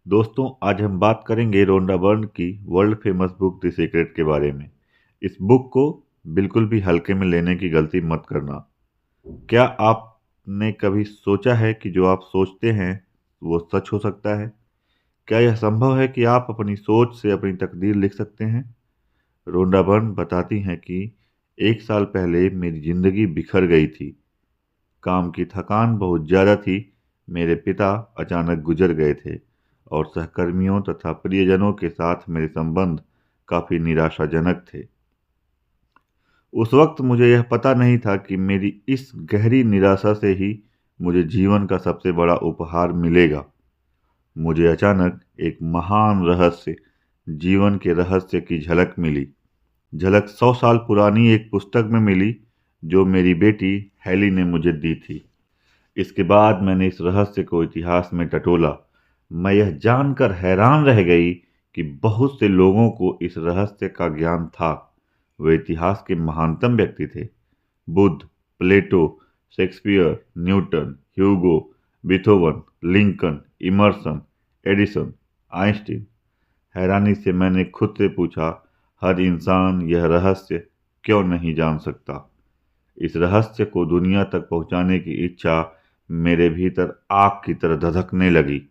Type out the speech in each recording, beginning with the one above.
दोस्तों, आज हम बात करेंगे रोंडा बर्न की world famous book the secret के बारे में। इस बुक को बिल्कुल भी हल्के में लेने की गलती मत करना। क्या आपने कभी सोचा है कि जो आप सोचते हैं वो सच हो सकता है? क्या यह संभव है कि आप अपनी सोच से अपनी तकदीर लिख सकते हैं? रोंडा बर्न बताती हैं कि 1 साल पहले मेरी जिंदगी बिखर गई थी। काम की थकान बहुत ज़्यादा थी। मेरे पिता अचानक गुजर गए थे और सहकर्मियों तथा प्रियजनों के साथ मेरे संबंध काफ़ी निराशाजनक थे। उस वक्त मुझे यह पता नहीं था कि मेरी इस गहरी निराशा से ही मुझे जीवन का सबसे बड़ा उपहार मिलेगा। मुझे अचानक एक महान रहस्य, जीवन के रहस्य की झलक मिली। झलक 100 साल पुरानी एक पुस्तक में मिली जो मेरी बेटी हैली ने मुझे दी थी। इसके बाद मैंने इस रहस्य को इतिहास में टटोला। मैं यह जानकर हैरान रह गई कि बहुत से लोगों को इस रहस्य का ज्ञान था। वे इतिहास के महानतम व्यक्ति थे। Buddha, Plato, Shakespeare, Newton, Hugo, Beethoven, Lincoln, Emerson, Edison, Einstein. हैरानी से मैंने खुद से पूछा, हर इंसान यह रहस्य क्यों नहीं जान सकता? इस रहस्य को दुनिया तक पहुंचाने की इच्छा मेरे भीतर आग की तरह धधकने लगी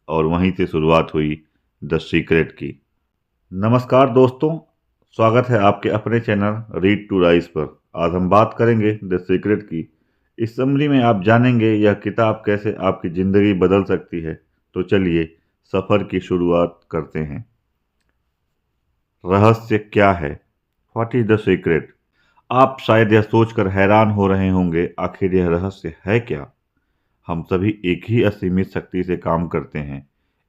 और वहीं से शुरुआत हुई द सीक्रेट की। नमस्कार दोस्तों, स्वागत है आपके अपने चैनल रीड टू राइज पर। आज हम बात करेंगे द सीक्रेट की। इस समरी में आप जानेंगे यह किताब कैसे आपकी ज़िंदगी बदल सकती है। तो चलिए सफ़र की शुरुआत करते हैं। रहस्य क्या है? What is the secret? आप शायद यह सोचकर हैरान हो रहे होंगे, आखिर यह रहस्य है क्या? हम सभी एक ही असीमित शक्ति से काम करते हैं।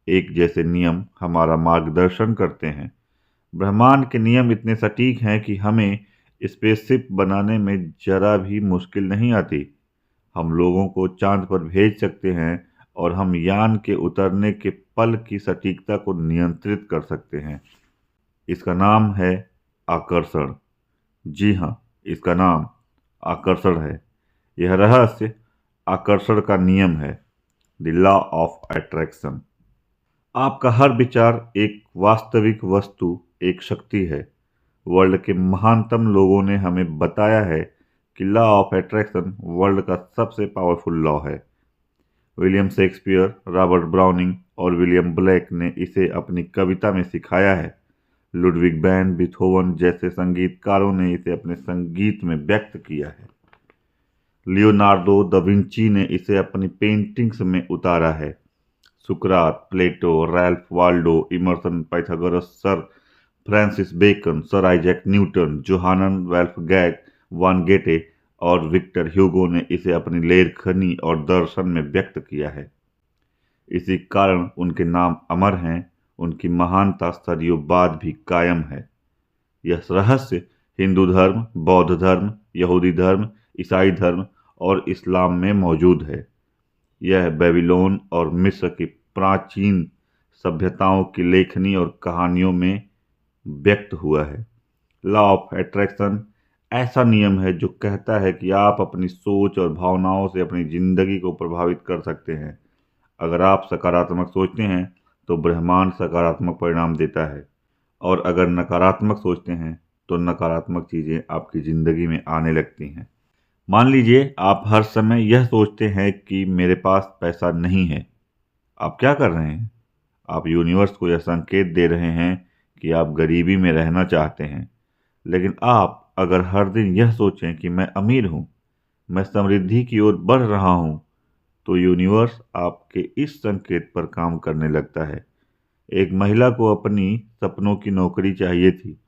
एक जैसे नियम हमारा मार्गदर्शन करते हैं। ब्रह्मांड के नियम इतने सटीक हैं कि हमें स्पेसशिप बनाने में जरा भी मुश्किल नहीं आती। हम लोगों को चांद पर भेज सकते हैं और हम यान के उतरने के पल की सटीकता को नियंत्रित कर सकते हैं। इसका नाम है आकर्षण। जी हाँ, इसका नाम आकर्षण है। यह रहस्य आकर्षण का नियम है, द लॉ ऑफ अट्रैक्शन। आपका हर विचार एक वास्तविक वस्तु, एक शक्ति है। वर्ल्ड के महानतम लोगों ने हमें बताया है कि लॉ ऑफ अट्रैक्शन वर्ल्ड का सबसे पावरफुल लॉ है। विलियम शेक्सपियर, रॉबर्ट ब्राउनिंग और विलियम ब्लेक ने इसे अपनी कविता में सिखाया है। लुडविग वैन बीथोवन जैसे संगीतकारों ने इसे अपने संगीत में व्यक्त किया है। लियोनार्डो द विंची ने इसे अपनी पेंटिंग्स में उतारा है। सुकरात, Plato, Ralph Waldo Emerson, Pythagoras, Sir Francis Bacon, Sir Isaac Newton, Johann Wolfgang von Goethe और विक्टर ह्यूगो ने इसे अपनी लेखनी और दर्शन में व्यक्त किया है। इसी कारण उनके नाम अमर हैं। उनकी महानता सदियों बाद भी कायम है। यह रहस्य हिंदू धर्म, बौद्ध धर्म, यहूदी धर्म, ईसाई धर्म और इस्लाम में मौजूद है। यह बेबीलोन और मिस्र की प्राचीन सभ्यताओं की लेखनी और कहानियों में व्यक्त हुआ है। लॉ ऑफ अट्रैक्शन ऐसा नियम है जो कहता है कि आप अपनी सोच और भावनाओं से अपनी जिंदगी को प्रभावित कर सकते हैं। अगर आप सकारात्मक सोचते हैं तो ब्रह्मांड सकारात्मक परिणाम देता है, और अगर नकारात्मक सोचते हैं तो नकारात्मक चीज़ें आपकी ज़िंदगी में आने लगती हैं। मान लीजिए आप हर समय यह सोचते हैं कि मेरे पास पैसा नहीं है। आप क्या कर रहे हैं? आप यूनिवर्स को यह संकेत दे रहे हैं कि आप गरीबी में रहना चाहते हैं। लेकिन आप अगर हर दिन यह सोचें कि मैं अमीर हूँ, मैं समृद्धि की ओर बढ़ रहा हूँ, तो यूनिवर्स आपके इस संकेत पर काम करने लगता है। एक महिला को अपनी सपनों की नौकरी चाहिए थी।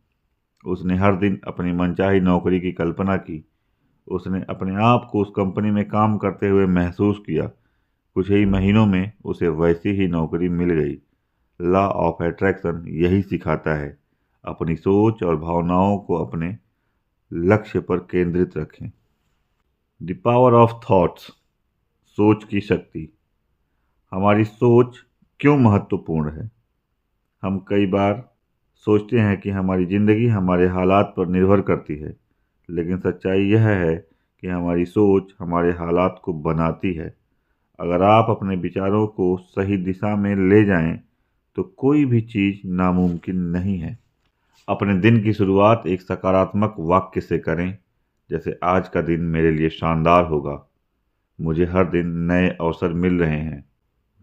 उसने हर दिन अपनी मनचाही नौकरी की कल्पना की। उसने अपने आप को उस कंपनी में काम करते हुए महसूस किया। कुछ ही महीनों में उसे वैसी ही नौकरी मिल गई। लॉ ऑफ अट्रैक्शन यही सिखाता है, अपनी सोच और भावनाओं को अपने लक्ष्य पर केंद्रित रखें। द पावर ऑफ थॉट्स, सोच की शक्ति। हमारी सोच क्यों महत्वपूर्ण है? हम कई बार सोचते हैं कि हमारी ज़िंदगी हमारे हालात पर निर्भर करती है, लेकिन सच्चाई यह है कि हमारी सोच हमारे हालात को बनाती है। अगर आप अपने विचारों को सही दिशा में ले जाएं, तो कोई भी चीज़ नामुमकिन नहीं है। अपने दिन की शुरुआत एक सकारात्मक वाक्य से करें, जैसे आज का दिन मेरे लिए शानदार होगा, मुझे हर दिन नए अवसर मिल रहे हैं।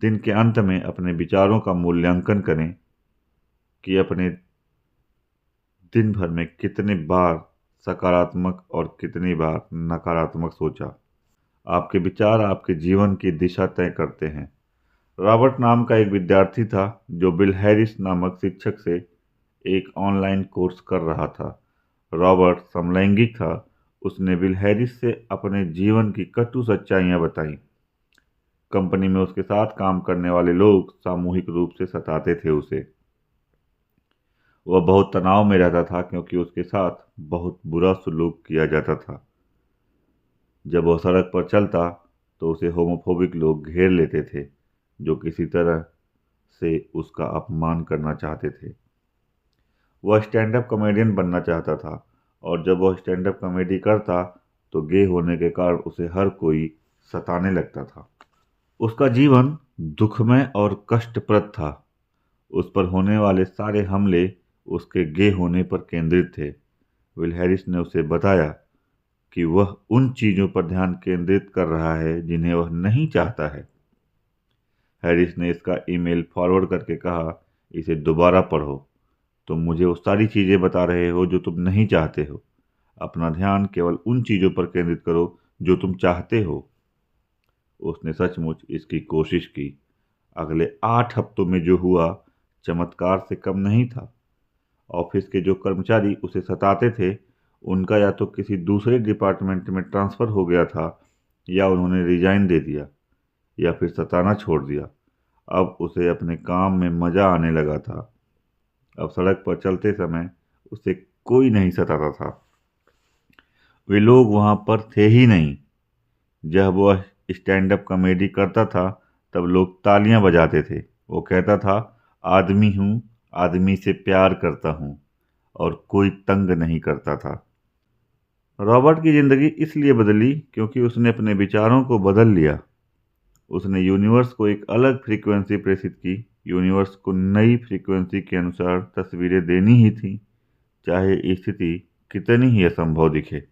दिन के अंत में अपने विचारों का मूल्यांकन करें कि अपने दिन भर में कितने बार सकारात्मक और कितनी बार नकारात्मक सोचा। आपके विचार आपके जीवन की दिशा तय करते हैं। रॉबर्ट नाम का एक विद्यार्थी था जो बिल हैरिस नामक शिक्षक से एक ऑनलाइन कोर्स कर रहा था। रॉबर्ट समलैंगिक था। उसने बिल हैरिस से अपने जीवन की कटु सच्चाइयां बताईं। कंपनी में उसके साथ काम करने वाले लोग सामूहिक रूप से सताते थे उसे। वह बहुत तनाव में रहता था क्योंकि उसके साथ बहुत बुरा सलूक किया जाता था। जब वह सड़क पर चलता तो उसे होमोफोबिक लोग घेर लेते थे जो किसी तरह से उसका अपमान करना चाहते थे। वह स्टैंड अप कॉमेडियन बनना चाहता था और जब वह स्टैंड अप कॉमेडी करता तो गे होने के कारण उसे हर कोई सताने लगता था। उसका जीवन दुखमय और कष्टप्रद था। उस पर होने वाले सारे हमले उसके गे होने पर केंद्रित थे। विल हैरिस ने उसे बताया कि वह उन चीज़ों पर ध्यान केंद्रित कर रहा है जिन्हें वह नहीं चाहता है। हैरिस ने इसका ईमेल फॉरवर्ड करके कहा, इसे दोबारा पढ़ो। तुम मुझे वो सारी चीज़ें बता रहे हो जो तुम नहीं चाहते हो। अपना ध्यान केवल उन चीज़ों पर केंद्रित करो जो तुम चाहते हो। उसने सचमुच इसकी कोशिश की। अगले 8 हफ्तों में जो हुआ चमत्कार से कम नहीं था। ऑफिस के जो कर्मचारी उसे सताते थे उनका या तो किसी दूसरे डिपार्टमेंट में ट्रांसफ़र हो गया था या उन्होंने रिजाइन दे दिया या फिर सताना छोड़ दिया। अब उसे अपने काम में मज़ा आने लगा था। अब सड़क पर चलते समय उसे कोई नहीं सताता था। वे लोग वहाँ पर थे ही नहीं। जब वह स्टैंड अप कॉमेडी करता था तब लोग तालियां बजाते थे। वो कहता था, आदमी हूँ, आदमी से प्यार करता हूँ, और कोई तंग नहीं करता था। रॉबर्ट की ज़िंदगी इसलिए बदली क्योंकि उसने अपने विचारों को बदल लिया। उसने यूनिवर्स को एक अलग फ्रीक्वेंसी प्रेषित की। यूनिवर्स को नई फ्रीक्वेंसी के अनुसार तस्वीरें देनी ही थी, चाहे स्थिति कितनी ही असंभव दिखे।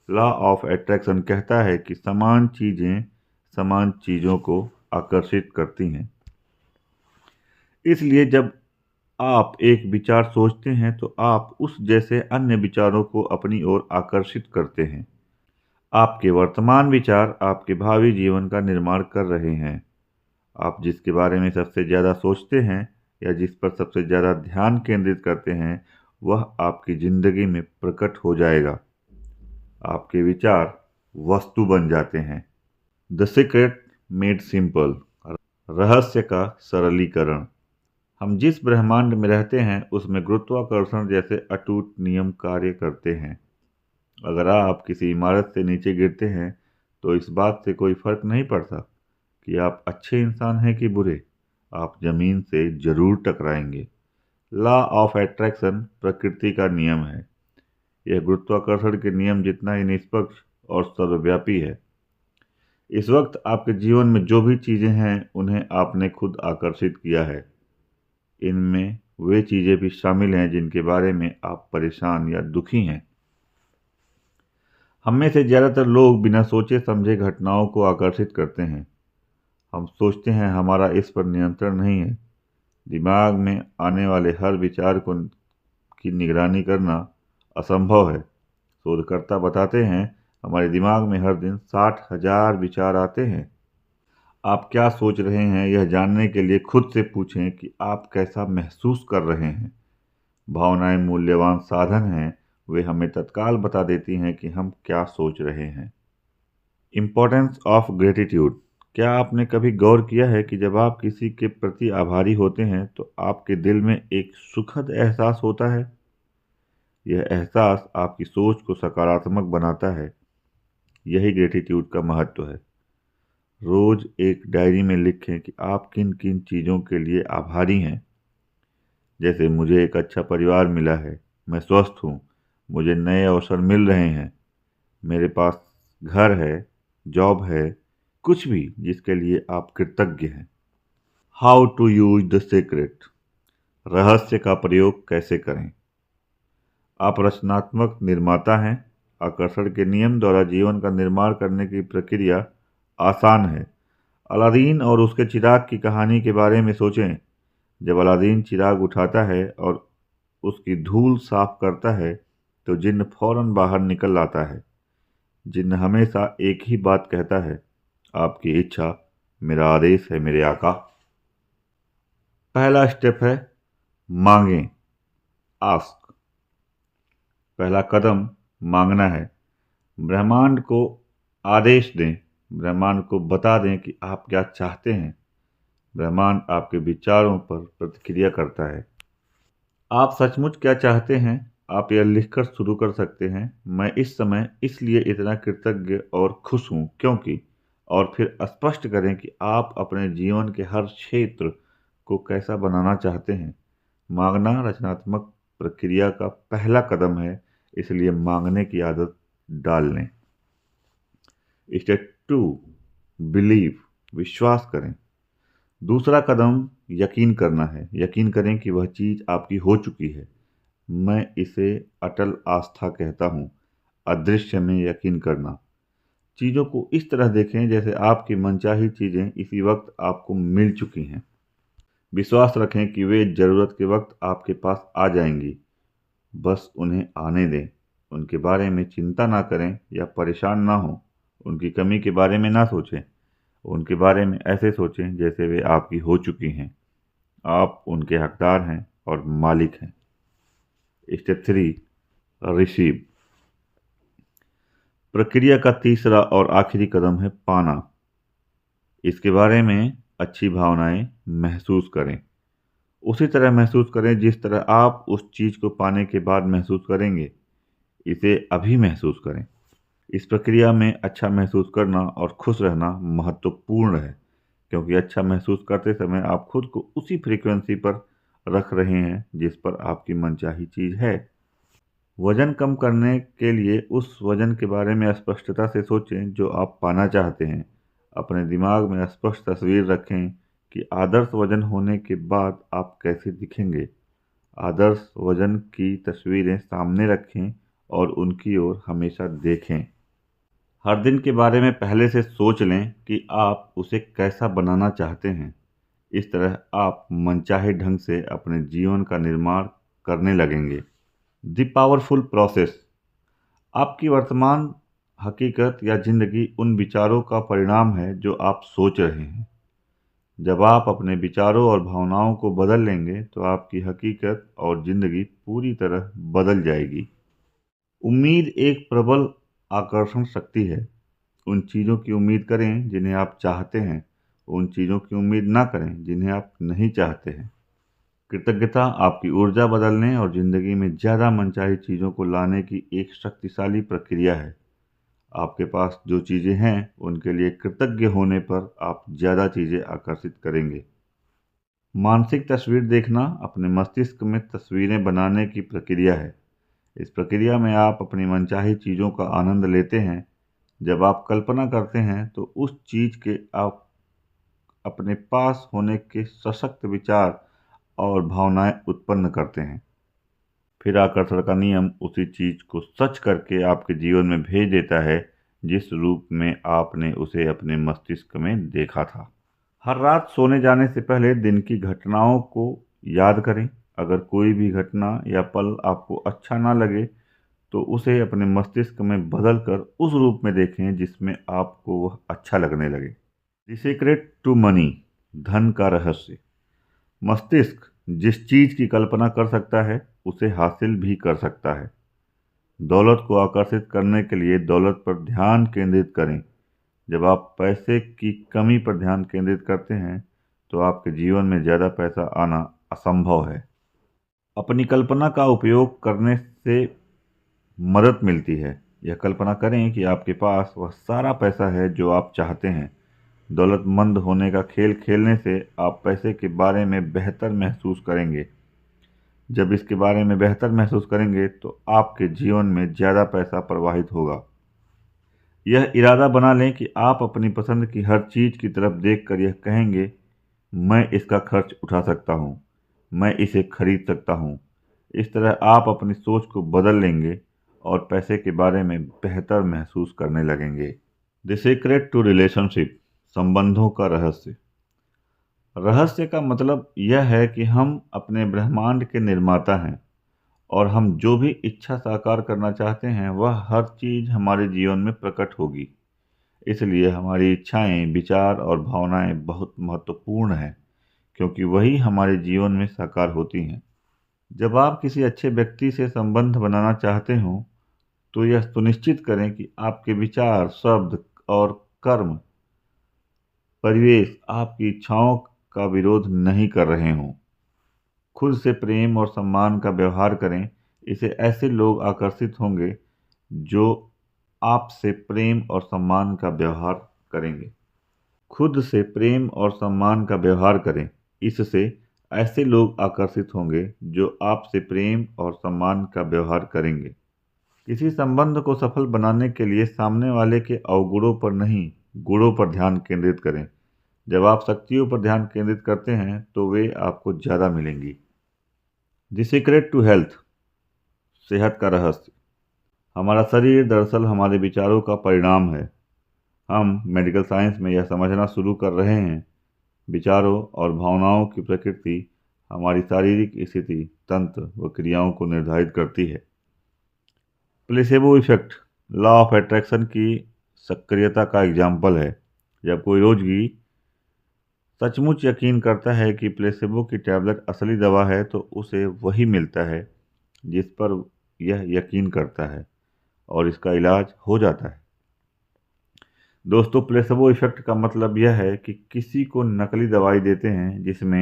लॉ ऑफ अट्रैक्शन कहता है कि समान चीज़ें समान चीज़ों को आकर्षित करती हैं। इसलिए जब आप एक विचार सोचते हैं तो आप उस जैसे अन्य विचारों को अपनी ओर आकर्षित करते हैं। आपके वर्तमान विचार आपके भावी जीवन का निर्माण कर रहे हैं। आप जिसके बारे में सबसे ज़्यादा सोचते हैं या जिस पर सबसे ज़्यादा ध्यान केंद्रित करते हैं वह आपकी ज़िंदगी में प्रकट हो जाएगा। आपके विचार वस्तु बन जाते हैं। द सीक्रेट मेड सिंपल, रहस्य का सरलीकरण। हम जिस ब्रह्मांड में रहते हैं उसमें गुरुत्वाकर्षण जैसे अटूट नियम कार्य करते हैं। अगर आप किसी इमारत से नीचे गिरते हैं तो इस बात से कोई फर्क नहीं पड़ता कि आप अच्छे इंसान हैं कि बुरे, आप जमीन से जरूर टकराएंगे। लॉ ऑफ अट्रैक्शन प्रकृति का नियम है। यह गुरुत्वाकर्षण के नियम जितना ही निष्पक्ष और सर्वव्यापी है। इस वक्त आपके जीवन में जो भी चीज़ें हैं उन्हें आपने खुद आकर्षित किया है। इनमें वे चीज़ें भी शामिल हैं जिनके बारे में आप परेशान या दुखी हैं। हम में से ज़्यादातर लोग बिना सोचे समझे घटनाओं को आकर्षित करते हैं। हम सोचते हैं हमारा इस पर नियंत्रण नहीं है। दिमाग में आने वाले हर विचार को की निगरानी करना असंभव है। शोधकर्ता बताते हैं हमारे दिमाग में हर दिन 60,000 विचार आते हैं। आप क्या सोच रहे हैं यह जानने के लिए खुद से पूछें कि आप कैसा महसूस कर रहे हैं। भावनाएं मूल्यवान साधन हैं, वे हमें तत्काल बता देती हैं कि हम क्या सोच रहे हैं। Importance of gratitude. क्या आपने कभी गौर किया है कि जब आप किसी के प्रति आभारी होते हैं तो आपके दिल में एक सुखद एहसास होता है। यह एहसास आपकी सोच को सकारात्मक बनाता है। यही ग्रेटिट्यूड का महत्व है। रोज एक डायरी में लिखें कि आप किन किन चीज़ों के लिए आभारी हैं। जैसे मुझे एक अच्छा परिवार मिला है, मैं स्वस्थ हूँ, मुझे नए अवसर मिल रहे हैं, मेरे पास घर है, जॉब है, कुछ भी जिसके लिए आप कृतज्ञ हैं। How to use the secret, रहस्य का प्रयोग कैसे करें। आप रचनात्मक निर्माता हैं। आकर्षण के नियम द्वारा जीवन का निर्माण करने की प्रक्रिया आसान है। अलादीन और उसके चिराग की कहानी के बारे में सोचें। जब अलादीन चिराग उठाता है और उसकी धूल साफ करता है तो जिन्न फौरन बाहर निकल आता है। जिन्न हमेशा एक ही बात कहता है, आपकी इच्छा मेरा आदेश है मेरे आका। पहला स्टेप है मांगें, आस्क। पहला कदम मांगना है। ब्रह्मांड को आदेश दें, ब्रह्मांड को बता दें कि आप क्या चाहते हैं। ब्रह्मांड आपके विचारों पर प्रतिक्रिया करता है। आप सचमुच क्या चाहते हैं, आप यह लिखकर शुरू कर सकते हैं, मैं इस समय इसलिए इतना कृतज्ञ और खुश हूँ क्योंकि, और फिर स्पष्ट करें कि आप अपने जीवन के हर क्षेत्र को कैसा बनाना चाहते हैं। मांगना रचनात्मक प्रक्रिया का पहला कदम है, इसलिए मांगने की आदत डाल लें। स्टेप 2, बिलीव, विश्वास करें। दूसरा कदम यकीन करना है। यकीन करें कि वह चीज़ आपकी हो चुकी है। मैं इसे अटल आस्था कहता हूँ। अदृश्य में यकीन करना। चीज़ों को इस तरह देखें जैसे आपकी मनचाही चीज़ें इसी वक्त आपको मिल चुकी हैं। विश्वास रखें कि वे ज़रूरत के वक्त आपके पास आ जाएंगी। बस उन्हें आने दें। उनके बारे में चिंता ना करें या परेशान ना हों। उनकी कमी के बारे में ना सोचें। उनके बारे में ऐसे सोचें जैसे वे आपकी हो चुकी हैं। आप उनके हकदार हैं और मालिक हैं। Step 3, receive. प्रक्रिया का तीसरा और आखिरी कदम है पाना। इसके बारे में अच्छी भावनाएं महसूस करें। उसी तरह महसूस करें जिस तरह आप उस चीज़ को पाने के बाद महसूस करेंगे। इसे अभी महसूस करें। इस प्रक्रिया में अच्छा महसूस करना और खुश रहना महत्वपूर्ण है, क्योंकि अच्छा महसूस करते समय आप खुद को उसी फ्रीक्वेंसी पर रख रहे हैं जिस पर आपकी मनचाही चीज़ है। वजन कम करने के लिए उस वजन के बारे में स्पष्टता से सोचें जो आप पाना चाहते हैं। अपने दिमाग में स्पष्ट तस्वीर रखें कि आदर्श वजन होने के बाद आप कैसे दिखेंगे। आदर्श वजन की तस्वीरें सामने रखें और उनकी ओर हमेशा देखें। हर दिन के बारे में पहले से सोच लें कि आप उसे कैसा बनाना चाहते हैं। इस तरह आप मनचाहे ढंग से अपने जीवन का निर्माण करने लगेंगे। The powerful process. आपकी वर्तमान हकीकत या जिंदगी उन विचारों का परिणाम है जो आप सोच रहे हैं। जब आप अपने विचारों और भावनाओं को बदल लेंगे तो आपकी हकीकत और जिंदगी पूरी तरह बदल जाएगी। उम्मीद एक प्रबल आकर्षण शक्ति है। उन चीज़ों की उम्मीद करें जिन्हें आप चाहते हैं। उन चीज़ों की उम्मीद ना करें जिन्हें आप नहीं चाहते हैं। कृतज्ञता आपकी ऊर्जा बदलने और ज़िंदगी में ज़्यादा मनचाही चीज़ों को लाने की एक शक्तिशाली प्रक्रिया है। आपके पास जो चीज़ें हैं उनके लिए कृतज्ञ होने पर आप ज़्यादा चीज़ें आकर्षित करेंगे। मानसिक तस्वीर देखना अपने मस्तिष्क में तस्वीरें बनाने की प्रक्रिया है। इस प्रक्रिया में आप अपनी मनचाही चीज़ों का आनंद लेते हैं। जब आप कल्पना करते हैं तो उस चीज़ के आप अपने पास होने के सशक्त विचार और भावनाएं उत्पन्न करते हैं। फिर आकर्षण का नियम उसी चीज़ को सच करके आपके जीवन में भेज देता है जिस रूप में आपने उसे अपने मस्तिष्क में देखा था। हर रात सोने जाने से पहले दिन की घटनाओं को याद करें। अगर कोई भी घटना या पल आपको अच्छा ना लगे तो उसे अपने मस्तिष्क में बदल कर उस रूप में देखें जिसमें आपको वह अच्छा लगने लगे। द सीक्रेट टू मनी, धन का रहस्य। मस्तिष्क जिस चीज़ की कल्पना कर सकता है उसे हासिल भी कर सकता है। दौलत को आकर्षित करने के लिए दौलत पर ध्यान केंद्रित करें। जब आप पैसे की कमी पर ध्यान केंद्रित करते हैं तो आपके जीवन में ज़्यादा पैसा आना असंभव है। अपनी कल्पना का उपयोग करने से मदद मिलती है। यह कल्पना करें कि आपके पास वह सारा पैसा है जो आप चाहते हैं। दौलतमंद होने का खेल खेलने से आप पैसे के बारे में बेहतर महसूस करेंगे। जब इसके बारे में बेहतर महसूस करेंगे तो आपके जीवन में ज़्यादा पैसा प्रवाहित होगा। यह इरादा बना लें कि आप अपनी पसंद की हर चीज़ की तरफ देखकर यह कहेंगे, मैं इसका खर्च उठा सकता हूँ, मैं इसे खरीद सकता हूँ। इस तरह आप अपनी सोच को बदल लेंगे और पैसे के बारे में बेहतर महसूस करने लगेंगे। द सीक्रेट टू रिलेशनशिप, संबंधों का रहस्य। रहस्य का मतलब यह है कि हम अपने ब्रह्मांड के निर्माता हैं और हम जो भी इच्छा साकार करना चाहते हैं वह हर चीज़ हमारे जीवन में प्रकट होगी। इसलिए हमारी इच्छाएं, विचार और भावनाएं बहुत महत्वपूर्ण हैं, क्योंकि वही हमारे जीवन में साकार होती हैं। जब आप किसी अच्छे व्यक्ति से संबंध बनाना चाहते हो, तो यह सुनिश्चित करें कि आपके विचार, शब्द और कर्म, परिवेश आपकी इच्छाओं का विरोध नहीं कर रहे हों। खुद से प्रेम और सम्मान का व्यवहार करें। इससे ऐसे लोग आकर्षित होंगे जो आपसे प्रेम और सम्मान का व्यवहार करेंगे। खुद से प्रेम और सम्मान का व्यवहार करें। इससे ऐसे लोग आकर्षित होंगे जो आपसे प्रेम और सम्मान का व्यवहार करेंगे। किसी संबंध को सफल बनाने के लिए सामने वाले के अवगुणों पर नहीं, गुणों पर ध्यान केंद्रित करें। जब आप शक्तियों पर ध्यान केंद्रित करते हैं तो वे आपको ज़्यादा मिलेंगी। द सीक्रेट टू हेल्थ, सेहत का रहस्य। हमारा शरीर दरअसल हमारे विचारों का परिणाम है। हम मेडिकल साइंस में यह समझना शुरू कर रहे हैं। विचारों और भावनाओं की प्रकृति हमारी शारीरिक स्थिति, तंत्र व क्रियाओं को निर्धारित करती है। Placebo effect, law of attraction की सक्रियता का एग्जाम्पल है। जब कोई रोगी सचमुच यकीन करता है कि प्लेसेबो की टैबलेट असली दवा है तो उसे वही मिलता है जिस पर यह यकीन करता है और इसका इलाज हो जाता है। दोस्तों, प्लेसेबो इफेक्ट का मतलब यह है कि किसी को नकली दवाई देते हैं जिसमें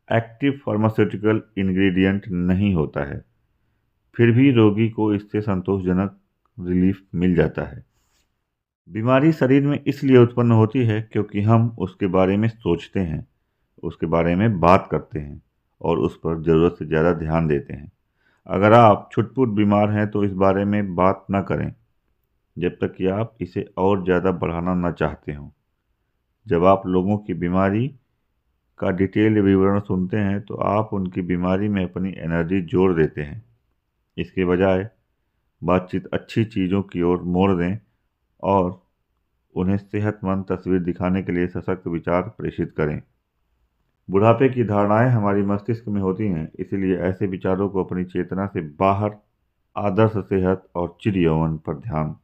एक्टिव फार्मास्यूटिकल इंग्रेडिएंट नहीं होता है, फिर भी रोगी को इससे संतोषजनक रिलीफ मिल जाता है। बीमारी शरीर में इसलिए उत्पन्न होती है क्योंकि हम उसके बारे में सोचते हैं, उसके बारे में बात करते हैं और उस पर ज़रूरत से ज़्यादा ध्यान देते हैं। अगर आप छुटपुट बीमार हैं तो इस बारे में बात न करें जब तक कि आप इसे और ज़्यादा बढ़ाना न चाहते हों। जब आप लोगों की बीमारी का डिटेल विवरण सुनते हैं तो आप उनकी बीमारी में अपनी एनर्जी जोड़ देते हैं। इसके बजाय बातचीत अच्छी चीज़ों की ओर मोड़ दें और उन्हें सेहतमंद तस्वीर दिखाने के लिए सशक्त विचार प्रेषित करें। बुढ़ापे की धारणाएं हमारी मस्तिष्क में होती हैं, इसलिए ऐसे विचारों को अपनी चेतना से बाहर आदर्श सेहत और चिर यौवन पर ध्यान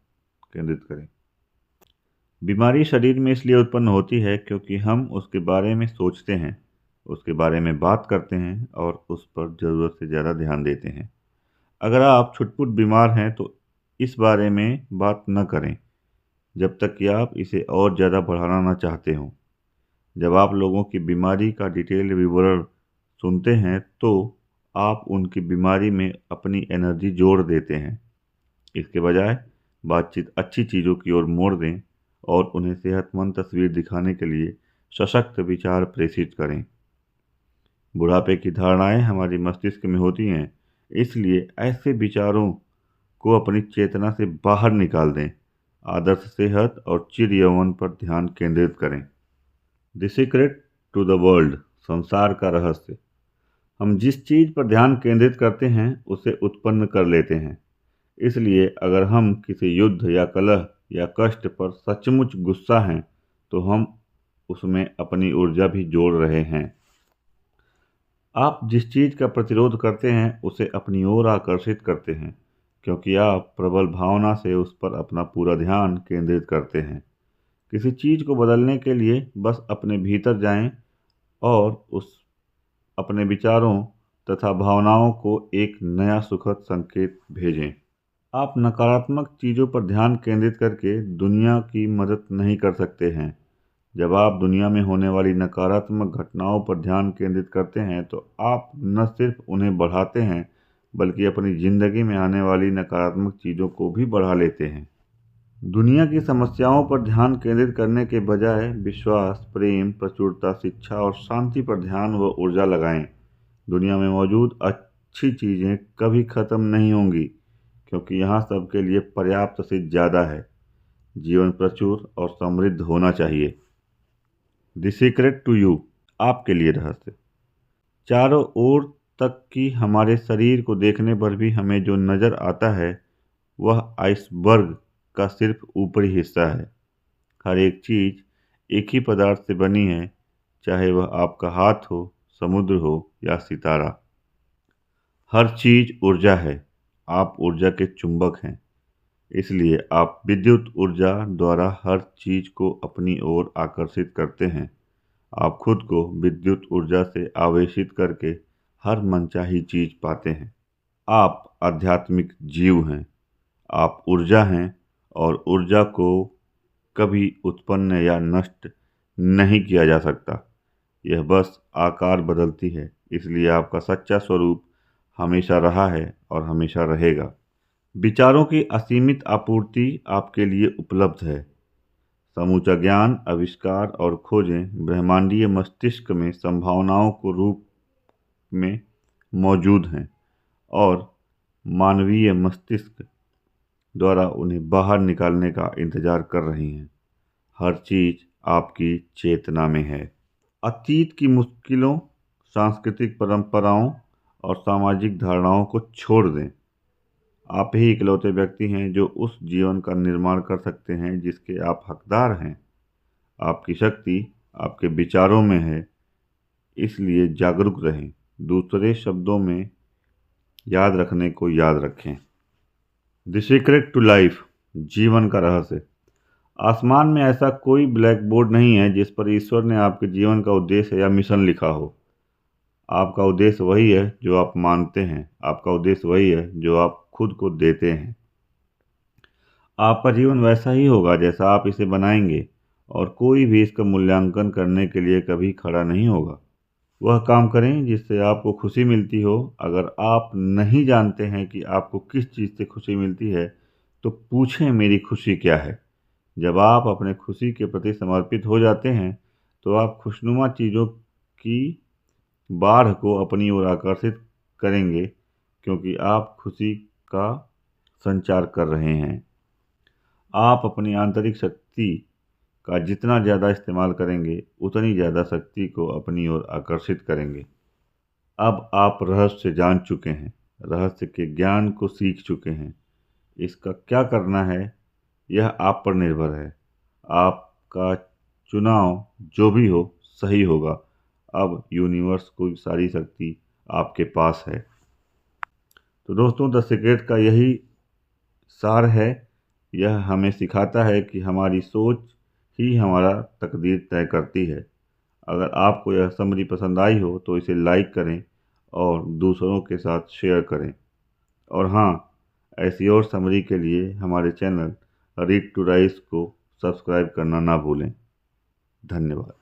केंद्रित करें। बीमारी शरीर में इसलिए उत्पन्न होती है क्योंकि हम उसके बारे में सोचते हैं, उसके बारे में बात करते हैं और उस पर ज़रूरत से ज़्यादा ध्यान देते हैं। अगर आप छुटपुट बीमार हैं तो इस बारे में बात न करें जब तक कि आप इसे और ज़्यादा बढ़ाना न चाहते हों। जब आप लोगों की बीमारी का डिटेल विवरण सुनते हैं तो आप उनकी बीमारी में अपनी एनर्जी जोड़ देते हैं। इसके बजाय बातचीत अच्छी चीज़ों की ओर मोड़ दें और उन्हें सेहतमंद तस्वीर दिखाने के लिए सशक्त विचार प्रेषित करें। बुढ़ापे की धारणाएं हमारी मस्तिष्क में होती हैं, इसलिए ऐसे विचारों को अपनी चेतना से बाहर निकाल दें। आदर्श सेहत और चिर यौवन पर ध्यान केंद्रित करें। The secret to the world, संसार का रहस्य। हम जिस चीज़ पर ध्यान केंद्रित करते हैं उसे उत्पन्न कर लेते हैं। इसलिए अगर हम किसी युद्ध या कलह या कष्ट पर सचमुच गुस्सा हैं तो हम उसमें अपनी ऊर्जा भी जोड़ रहे हैं। आप जिस चीज़ का प्रतिरोध करते हैं उसे अपनी ओर आकर्षित करते हैं, क्योंकि आप प्रबल भावना से उस पर अपना पूरा ध्यान केंद्रित करते हैं। किसी चीज़ को बदलने के लिए बस अपने भीतर जाएं और उस अपने विचारों तथा भावनाओं को एक नया सुखद संकेत भेजें। आप नकारात्मक चीज़ों पर ध्यान केंद्रित करके दुनिया की मदद नहीं कर सकते हैं। जब आप दुनिया में होने वाली नकारात्मक घटनाओं पर ध्यान केंद्रित करते हैं तो आप न सिर्फ उन्हें बढ़ाते हैं बल्कि अपनी ज़िंदगी में आने वाली नकारात्मक चीज़ों को भी बढ़ा लेते हैं। दुनिया की समस्याओं पर ध्यान केंद्रित करने के बजाय विश्वास, प्रेम, प्रचुरता, शिक्षा और शांति पर ध्यान व ऊर्जा लगाएं। दुनिया में मौजूद अच्छी चीज़ें कभी ख़त्म नहीं होंगी, क्योंकि यहाँ सबके लिए पर्याप्त से ज़्यादा है। जीवन प्रचुर और समृद्ध होना चाहिए। द सीक्रेट टू यू, आपके लिए रहस्य। चारों ओर तक की हमारे शरीर को देखने पर भी हमें जो नज़र आता है वह आइसबर्ग का सिर्फ ऊपरी हिस्सा है। हर एक चीज़ एक ही पदार्थ से बनी है, चाहे वह आपका हाथ हो, समुद्र हो या सितारा। हर चीज़ ऊर्जा है, आप ऊर्जा के चुंबक हैं। इसलिए आप विद्युत ऊर्जा द्वारा हर चीज़ को अपनी ओर आकर्षित करते हैं। आप खुद को विद्युत ऊर्जा से आवेशित करके हर मनचाही चीज़ पाते हैं। आप आध्यात्मिक जीव हैं, आप ऊर्जा हैं और ऊर्जा को कभी उत्पन्न या नष्ट नहीं किया जा सकता। यह बस आकार बदलती है, इसलिए आपका सच्चा स्वरूप हमेशा रहा है और हमेशा रहेगा। विचारों की असीमित आपूर्ति आपके लिए उपलब्ध है। समूचा ज्ञान, आविष्कार और खोजें ब्रह्मांडीय मस्तिष्क में संभावनाओं को रूप में मौजूद हैं और मानवीय मस्तिष्क द्वारा उन्हें बाहर निकालने का इंतजार कर रही हैं। हर चीज़ आपकी चेतना में है। अतीत की मुश्किलों, सांस्कृतिक परंपराओं और सामाजिक धारणाओं को छोड़ दें। आप ही इकलौते व्यक्ति हैं जो उस जीवन का निर्माण कर सकते हैं जिसके आप हकदार हैं। आपकी शक्ति आपके विचारों में है, इसलिए जागरूक रहें। दूसरे शब्दों में याद रखने को याद रखें। द सीक्रेट टू लाइफ, जीवन का रहस्य। आसमान में ऐसा कोई ब्लैक बोर्ड नहीं है जिस पर ईश्वर ने आपके जीवन का उद्देश्य या मिशन लिखा हो। आपका उद्देश्य वही है जो आप मानते हैं, आपका उद्देश्य वही है जो आप खुद को देते हैं। आपका जीवन वैसा ही होगा जैसा आप इसे बनाएंगे और कोई भी इसका मूल्यांकन करने के लिए कभी खड़ा नहीं होगा। वह काम करें जिससे आपको खुशी मिलती हो। अगर आप नहीं जानते हैं कि आपको किस चीज़ से खुशी मिलती है तो पूछें, मेरी खुशी क्या है। जब आप अपने खुशी के प्रति समर्पित हो जाते हैं तो आप खुशनुमा चीज़ों की बाढ़ को अपनी ओर आकर्षित करेंगे, क्योंकि आप खुशी का संचार कर रहे हैं। आप अपनी आंतरिक शक्ति का जितना ज़्यादा इस्तेमाल करेंगे उतनी ज़्यादा शक्ति को अपनी ओर आकर्षित करेंगे। अब आप रहस्य जान चुके हैं, रहस्य के ज्ञान को सीख चुके हैं। इसका क्या करना है यह आप पर निर्भर है। आपका चुनाव जो भी हो सही होगा। अब यूनिवर्स को सारी शक्ति आपके पास है। तो दोस्तों, द सीक्रेट का यही सार है। यह हमें सिखाता है कि हमारी सोच ही हमारा तकदीर तय करती है। अगर आपको यह समरी पसंद आई हो तो इसे लाइक करें और दूसरों के साथ शेयर करें। और हाँ, ऐसी और समरी के लिए हमारे चैनल रीड टू राइज को सब्सक्राइब करना ना भूलें। धन्यवाद।